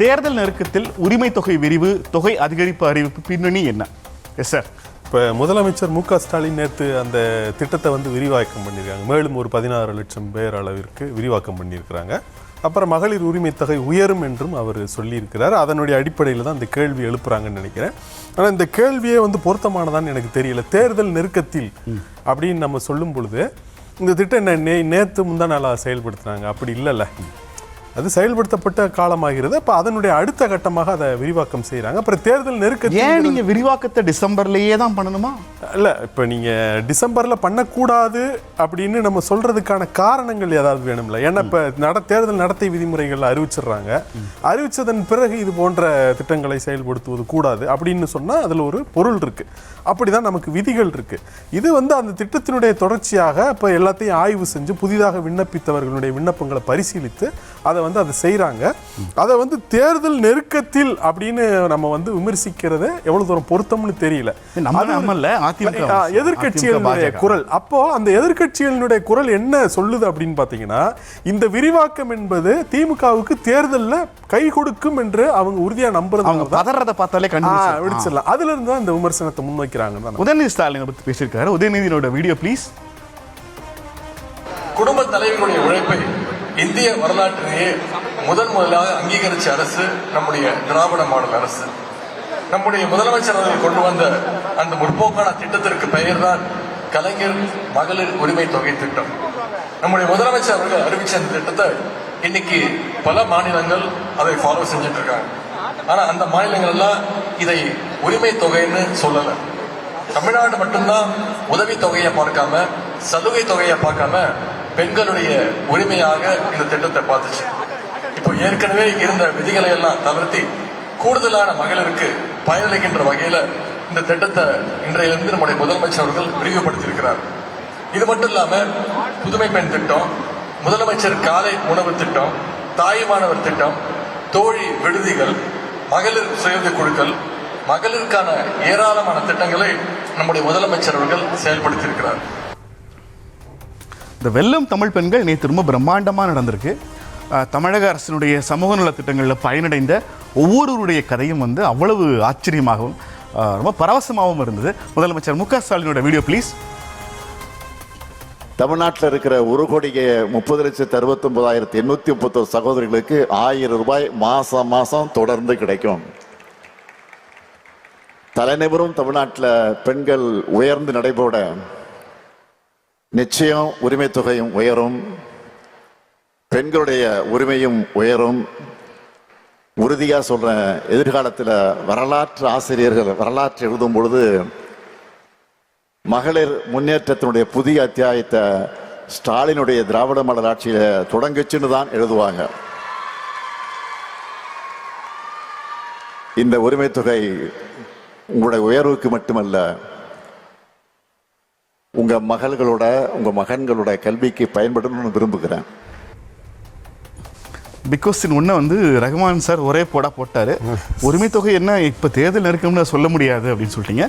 தேர்தல் நெருக்கத்தில் உரிமை தொகை விரிவு, தொகை அதிகரிப்பு அறிவிப்பு பின்னணி என்ன? Yes sir. இப்போ முதலமைச்சர் மு க ஸ்டாலின் நேற்று அந்த திட்டத்தை வந்து விரிவாக்கம் பண்ணியிருக்காங்க. மேலும் ஒரு 16 லட்சம் பேர் அளவிற்கு விரிவாக்கம் பண்ணியிருக்கிறாங்க. அப்புறம் மகளிர் உரிமை தொகை உயரும் என்றும் அவர் சொல்லியிருக்கிறார். அதனுடைய அடிப்படையில் தான் இந்த கேள்வி எழுப்புறாங்கன்னு நினைக்கிறேன். ஆனால் இந்த கேள்வியே வந்து பொருத்தமானதான்னு எனக்கு தெரியல. தேர்தல் நெருக்கத்தில் அப்படின்னு நம்ம சொல்லும் பொழுது இந்த திட்டம் என்ன நேற்று முந்தா நாளாக செயல்படுத்துனாங்க? அப்படி இல்லைல்ல, அது செயல்படுத்தப்பட்ட காலமாகிறது. அப்போ அதனுடைய அடுத்த கட்டமாக அதை விரிவாக்கம் செய்கிறாங்க. அப்புறம் தேர்தல் நெருக்கத்தில் ஏன் நீங்கள் விரிவாக்கத்தை டிசம்பர்லேயே தான் பண்ணணுமா? இல்லை, இப்போ நீங்கள் டிசம்பரில் பண்ணக்கூடாது அப்படின்னு நம்ம சொல்கிறதுக்கான காரணங்கள் ஏதாவது வேணும்ல. ஏன்னா இப்போ தேர்தல் நடத்தை விதிமுறைகள் அறிவிச்சிடுறாங்க. அறிவித்ததன் பிறகு இது போன்ற திட்டங்களை செயல்படுத்துவது கூடாது அப்படின்னு சொன்னால் அதில் ஒரு பொருள் இருக்குது. அப்படி தான் நமக்கு விதிகள் இருக்குது. இது வந்து அந்த திட்டத்தினுடைய தொடர்ச்சியாக இப்போ எல்லாத்தையும் ஆய்வு செஞ்சு புதிதாக விண்ணப்பித்தவர்களுடைய விண்ணப்பங்களை பரிசீலித்து அதை செய்கிறாங்க. அதை வந்து தேர்தல் நெருக்கத்தில் அப்படின்னு நம்ம வந்து விமர்சிக்கிறது எவ்வளவு தூரம் பொருத்தம்னு தெரியல. எதிர்கட்சிகளுடைய குரல், அப்போ அந்த எதிர்கட்சிகளுடைய குரல் என்ன சொல்லுது அப்படின்னு பார்த்தீங்கன்னா, இந்த விரிவாக்கம் என்பது திமுகவுக்கு தேர்தலில் கை கொடுக்கும் என்று அவங்க உறுதியா நம்புறத பார்த்தாலே விடுச்சிடலாம். அதுல இருந்து தான் இந்த விமர்சனத்தை முன்வைக்கிறாங்க. உதயநிதி ஸ்டாலின் பத்தி பேசியிருக்காரு. உதயநிதியோட வீடியோ ப்ளீஸ். குடும்ப தலைவர்களுடைய உழைப்பை இந்திய வரலாற்றிலேயே முதலாக அங்கீகரிச்ச அரசு நம்முடைய திராவிட மாடல் அரசு. நம்முடைய முதலமைச்சர் அவர்கள் கொண்டு வந்த அந்த முற்போக்கான திட்டத்திற்கு பெயர் தான் கலைஞர் மகளிர் உரிமை தொகை திட்டம். நம்முடைய முதலமைச்சர் அவர்கள் அறிவிச்ச அந்த திட்டத்தை இன்னைக்கு பல மாநிலங்கள் அதை ஃபாலோ செஞ்சுட்டு இருக்காங்க. ஆனா அந்த மாநிலங்கள் எல்லாம் இதை உரிமை தொகைன்னு சொல்லல. தமிழ்நாடு மட்டும்தான் உதவி தொகையை பார்க்காம, சலுகை தொகையை பார்க்காம பெண்களுடைய உரிமையாக இந்த திட்டத்தை பார்த்துச்சு. இப்போ ஏற்கனவே இருந்த விதிகளை எல்லாம் தவிர்த்து கூடுதலான மகளிருக்கு பயனளிக்கின்ற வகையில இந்த திட்டத்தை இன்றையிலிருந்து நம்முடைய முதலமைச்சர் அவர்கள் விரிவுபடுத்தியிருக்கிறார். இது மட்டும் இல்லாம புதுமை பெண் திட்டம், முதலமைச்சர் காலை உணவு திட்டம், தாய்மானவர் திட்டம், தோழி விடுதிகள், மகளிர் சுய குழுக்கள், மகளிருக்கான ஏராளமான திட்டங்களை நம்முடைய முதலமைச்சர் அவர்கள் செயல்படுத்தியிருக்கிறார். இந்த வெல்லம் தமிழ் பெண்கள் நேற்று ரொம்ப பிரம்மாண்டமாக நடந்திருக்கு. தமிழக அரசினுடைய சமூக நல திட்டங்களில் பயனடைந்த ஒவ்வொருவருடைய கதையும் வந்து அவ்வளவு ஆச்சரியமாகவும் ரொம்ப பரவசமாகவும் இருந்தது. முதலமைச்சர் மு க ஸ்டாலினோட வீடியோ ப்ளீஸ். தமிழ்நாட்டில் இருக்கிற 1,60,69,831 சகோதரிகளுக்கு 1000 ரூபாய் மாசம் தொடர்ந்து கிடைக்கும். தலைநிமிரும் தமிழ்நாட்டில் பெண்கள் உயர்ந்து நடைபோட நிச்சயம் உரிமை தொகையும் உயரும், பெண்களுடைய உரிமையும் உயரும். உறுதியாக சொல்றேன், எதிர்காலத்தில் வரலாற்று ஆசிரியர்கள் வரலாற்று எழுதும் பொழுது மகளிர் முன்னேற்றத்தினுடைய புதிய அத்தியாயத்தை ஸ்டாலினுடைய திராவிட மாடல் ஆட்சியில தொடங்குச்சுன்னு தான் எழுதுவாங்க. இந்த உரிமை தொகை உங்களுடைய உயர்வுக்கு மட்டுமல்ல, உங்க மகள்களோட உங்க மகன்களோட கல்விக்கு பயன்படணும்னு விரும்புகிறேன். பிகாஸ் ஒன்றை வந்து ரகுமான் சார் ஒரே போட்டார். உரிமை தொகை என்ன இப்போ தேர்தல் நெருக்கம்னு சொல்ல முடியாது அப்படின்னு சொல்லிட்டீங்க.